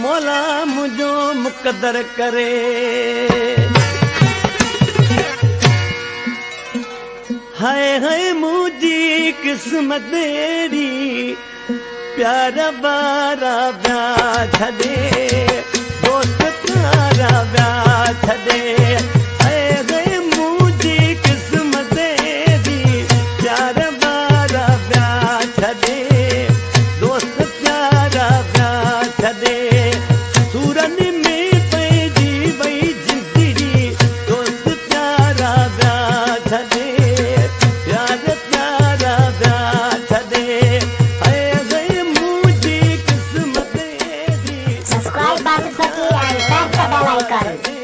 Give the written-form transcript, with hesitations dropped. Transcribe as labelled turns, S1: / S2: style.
S1: मौला मुझो मुक़दर करे हाय हाय मुझी किस्मत तेरी प्यारा बारा ब्याह छदे दोस्त प्यारा ब्याह छदे हाय हाय मुझी किस्मत तेरी प्यारा बारा ब्याह छदे दोस्त प्यारा ब्याह छदे सूरन में पैजी वई जिंदगी दोस्त प्यारा ब्याह छदे प्यारा प्यारा ब्याह छदे हाय हाय मुझी किस्मत तेरी
S2: Subscribe button and press the bell icon.